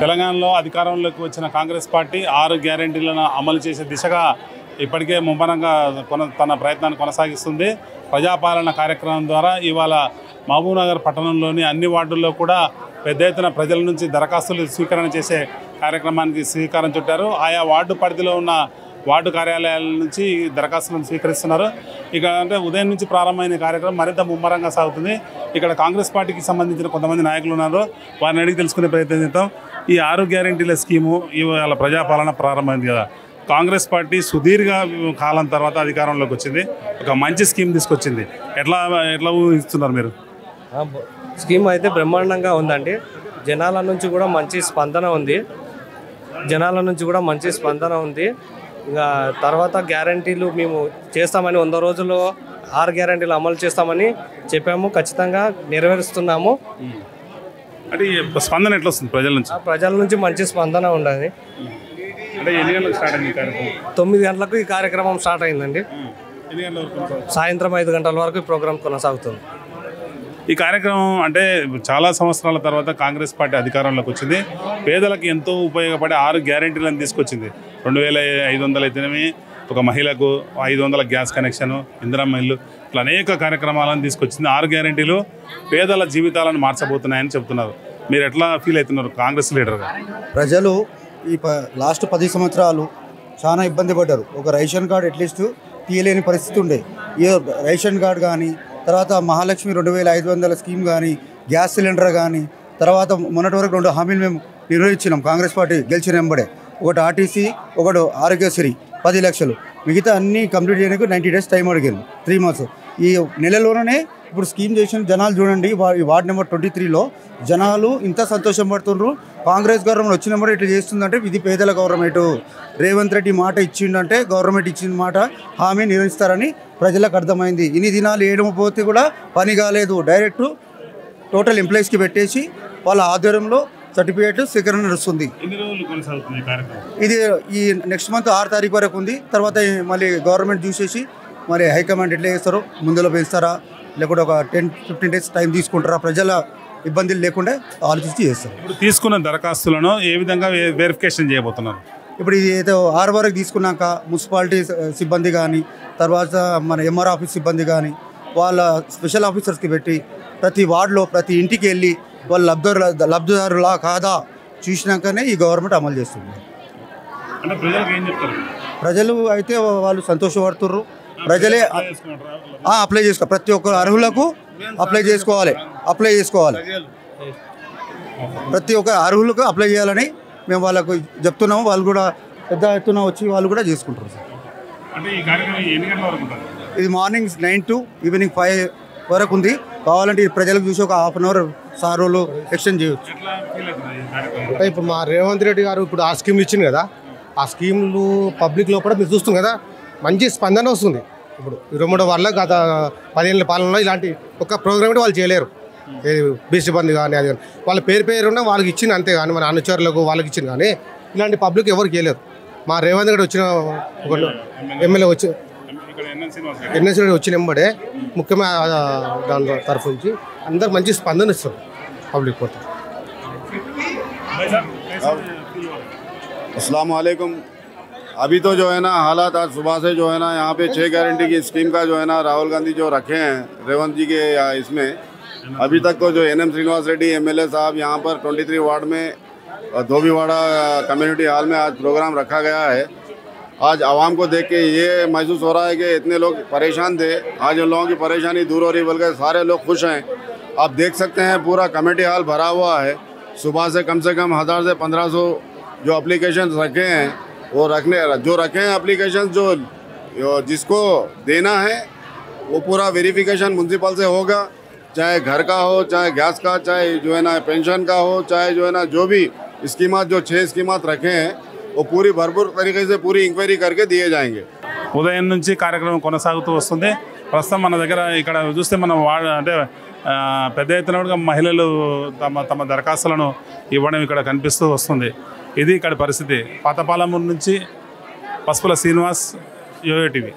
తెలంగాణలో అధికారంలోకి వచ్చిన కాంగ్రెస్ పార్టీ 6 గ్యారెంటీలను అమలు చేసే దిశగా ఇప్పటికే ముమ్మరంగా తన ప్రయత్నాన్ని కొనసాగిస్తుంది. ప్రజాపాలన కార్యక్రమం ద్వారా ఇవాళ మహబూబ్నగర్ పట్టణంలోని అన్ని వార్డుల్లో కూడా పెద్ద ఎత్తున ప్రజల నుంచి దరఖాస్తులు స్వీకరణ చేసే కార్యక్రమానికి శ్రీకారం చుట్టారు. ఆయా వార్డు పరిధిలో ఉన్న వార్డు కార్యాలయాల నుంచి దరఖాస్తులను స్వీకరిస్తున్నారు. ఇక అంటే ఉదయం నుంచి ప్రారంభమైన కార్యక్రమం మరింత ముమ్మరంగా సాగుతుంది. ఇక్కడ కాంగ్రెస్ పార్టీకి సంబంధించిన కొంతమంది నాయకులు ఉన్నారు, వారిని అడిగి తెలుసుకునే ప్రయత్నం చేద్దాం. ఈ 6 గ్యారెంటీల స్కీము ఇవాళ ప్రజాపాలన ప్రారంభమైంది కదా, కాంగ్రెస్ పార్టీ సుదీర్ఘ కాలం తర్వాత అధికారంలోకి వచ్చింది, ఒక మంచి స్కీమ్ తీసుకొచ్చింది. ఎట్లా ఊహిస్తున్నారు మీరు? స్కీమ్ అయితే బ్రహ్మాండంగా ఉందండి. జనాల నుంచి కూడా మంచి స్పందన ఉంది. ఇంకా తర్వాత గ్యారంటీలు మేము చేస్తామని 100 రోజుల్లో 6 గ్యారంటీలు అమలు చేస్తామని చెప్పాము. ఖచ్చితంగా నెరవేరుస్తున్నాము. అంటే స్పందన ఎట్లా వస్తుంది ప్రజల నుంచి మంచి స్పందన ఉండదు. అంటే ఎన్ని గంటలకు స్టార్ట్ అయింది? 9 గంటలకు ఈ కార్యక్రమం స్టార్ట్ అయిందండి. సాయంత్రం 5 గంటల వరకు ఈ ప్రోగ్రాం కొనసాగుతుంది. ఈ కార్యక్రమం అంటే చాలా సంవత్సరాల తర్వాత కాంగ్రెస్ పార్టీ అధికారంలోకి వచ్చింది. పేదలకు ఎంతో ఉపయోగపడే 6 గ్యారెంటీలను తీసుకొచ్చింది. 2500 అయితేనేమి, ఒక మహిళకు 500 గ్యాస్ కనెక్షను, ఇందిరమ్మ ఇల్లు, ఇట్లా అనేక కార్యక్రమాలను తీసుకొచ్చింది. 6 గ్యారెంటీలు పేదల జీవితాలను మార్చబోతున్నాయని చెబుతున్నారు. మీరు ఎట్లా ఫీల్ అవుతున్నారు కాంగ్రెస్ లీడర్గా? ప్రజలు ఈ లాస్ట్ 10 సంవత్సరాలు చాలా ఇబ్బంది పడ్డారు. ఒక రేషన్ కార్డు అట్లీస్ట్ తీయలేని పరిస్థితి ఉండే. ఏ రేషన్ కార్డు కానీ, తర్వాత మహాలక్ష్మి 2500 స్కీమ్ కానీ, గ్యాస్ సిలిండర్ కానీ, తర్వాత మొన్నటి వరకు 2 హామీలు మేము నిర్వహించినాం కాంగ్రెస్ పార్టీ గెలిచిన వెంబడే. ఒకటి ఆర్టీసీ, ఒకటి ఆరోగ్యశ్రీ 10 లక్షలు. మిగతా అన్నీ కంప్లీట్ చేయడానికి 90 డేస్ టైం అడిగాను, 3 మంత్స్. ఈ నెలలోనే ఇప్పుడు స్కీమ్ చేసిన జనాలు చూడండి. ఈ వార్డు నెంబర్ 23లో జనాలు ఇంత సంతోషం పడుతున్నారు. కాంగ్రెస్ గవర్నమెంట్ వచ్చినప్పుడు ఇట్లా చేస్తుందంటే ఇది పేదల గవర్నమెంట్. రేవంత్ రెడ్డి మాట ఇచ్చిండంటే గవర్నమెంట్ ఇచ్చిన మాట హామీ నిర్వహిస్తారని ప్రజలకు అర్థమైంది. ఇన్ని దినాలు ఏడకపోతే కూడా పని కాలేదు. డైరెక్ట్ టోటల్ ఎంప్లాయీస్కి పెట్టేసి వాళ్ళ ఆధ్వర్యంలో సర్టిఫికేట్ స్వీకరణ నడుస్తుంది. ఇది ఈ నెక్స్ట్ మంత్ 6 తారీఖు వరకు ఉంది. తర్వాత మళ్ళీ గవర్నమెంట్ చూసేసి మరి హైకమాండ్ ఎట్లా చేస్తారో, ముందులో పెంచుతారా లేకుంటే ఒక 10-15 డేస్ టైం తీసుకుంటారా, ప్రజల ఇబ్బందులు లేకుండా ఆలోచించి చేస్తారు. ఇప్పుడు తీసుకున్న దరఖాస్తులను ఏ విధంగా వెరిఫికేషన్ చేయబోతున్నారు? ఇప్పుడు ఇది ఏదో 6 వరకు తీసుకున్నాక మున్సిపాలిటీ సిబ్బంది కానీ, తర్వాత మన ఎంఆర్ ఆఫీస్ సిబ్బంది కానీ వాళ్ళ స్పెషల్ ఆఫీసర్స్కి పెట్టి ప్రతి వార్డులో ప్రతి ఇంటికి వెళ్ళి వాళ్ళు లబ్ధిదారులా కాదా చూసినాకనే ఈ గవర్నమెంట్ అమలు చేస్తుంది. అంటే ప్రజలకు ఏం చెప్తారు? ప్రజలు అయితే వాళ్ళు సంతోషపడుతుర్రు. ప్రజలే అప్లై చేసుకోవాలి. ప్రతి ఒక్క అర్హులకు అప్లై చేసుకోవాలి. ప్రతి ఒక్క అర్హులకు అప్లై చేయాలని మేము వాళ్ళకు చెప్తున్నాము. వాళ్ళు కూడా పెద్ద ఎత్తున వచ్చి వాళ్ళు కూడా చేసుకుంటారు. ఇది మార్నింగ్ 9 to ఈవినింగ్ 5 వరకు ఉంది. కావాలంటే ప్రజలకు చూసి ఒక ½ అవర్ సార్లు ఎక్స్టెండ్ చేయవచ్చు. అంటే ఇప్పుడు మా రేవంత్ రెడ్డి గారు ఇప్పుడు ఆ స్కీమ్ ఇచ్చింది కదా, ఆ స్కీమ్లు పబ్లిక్లో కూడా మీరు చూస్తుంది కదా, మంచి స్పందన వస్తుంది. ఇప్పుడు 23 వాళ్ళ గత 10 ఏళ్ళ పాలనలో ఇలాంటి ఒక ప్రోగ్రామ్ కూడా వాళ్ళు చేయలేరు. బీసీ బంద్ కానీ అది కానీ వాళ్ళ పేరు ఉన్న వాళ్ళకి ఇచ్చింది అంతే, కానీ మన అనుచరులకు వాళ్ళకి ఇచ్చింది, కానీ ఇలాంటి పబ్లిక్ ఎవరికి చేయలేరు. మా రేవంత్ రెడ్డి వచ్చిన ఎమ్మెల్యే ఎన్ఎస్సీ వచ్చిన వెంబడే ముఖ్యమైన దాని తరఫు నుంచి అందరు మంచి స్పందన ఇస్తారు పబ్లిక్ పోతే. अस्सलाम वालेकुम। अभी तो जो है ना हालात आज सुबह से जो है ना यहाँ पे 6 गारंटी की स्कीम का जो है ना राहुल गांधी जो रखे हैं रेवंत जी के इसमें, अभी तक तो जो एनएम श्रीनिवास रेड्डी एमएलए साहब यहाँ पर 23 वार्ड में धोबीवाड़ा कम्युनिटी हॉल में आज प्रोग्राम रखा गया है। आज आवाम को देख के ये महसूस हो रहा है कि इतने लोग परेशान थे, आज उन लोगों की परेशानी दूर हो रही, बल्कि सारे लोग खुश हैं। आप देख सकते हैं पूरा कमेटी हॉल भरा हुआ है। सुबह से कम 1000 से 1500 जो एप्लीकेशन रखे हैं वो रखे हैं एप्लीकेशन जो जिसको देना है वो पूरा वेरिफिकेशन म्यूनसिपल से होगा, चाहे घर का हो, चाहे गैस का, चाहे जो है ना पेंशन का हो, चाहे जो है ना जो भी स्कीमात जो 6 स्कीमात रखे हैं वो पूरी भरपूर तरीके से पूरी इंक्वायरी करके दिए जाएंगे। ఉదయం నుంచి కార్యక్రమం కొనసాగుతూ వస్తుంది. ప్రస్తుతం మన దగ్గర ఇక్కడ చూస్తే మనం అంటే పెద్ద ఎత్తున మహిళలు తమ దరఖాస్తులను ఇవ్వడం ఇక్కడ కనిపిస్తూ వస్తుంది. ఇది ఇక్కడ పరిస్థితి. పాతపాలమూరు నుంచి పసుపుల శ్రీనివాస్, యోయో టీవీ.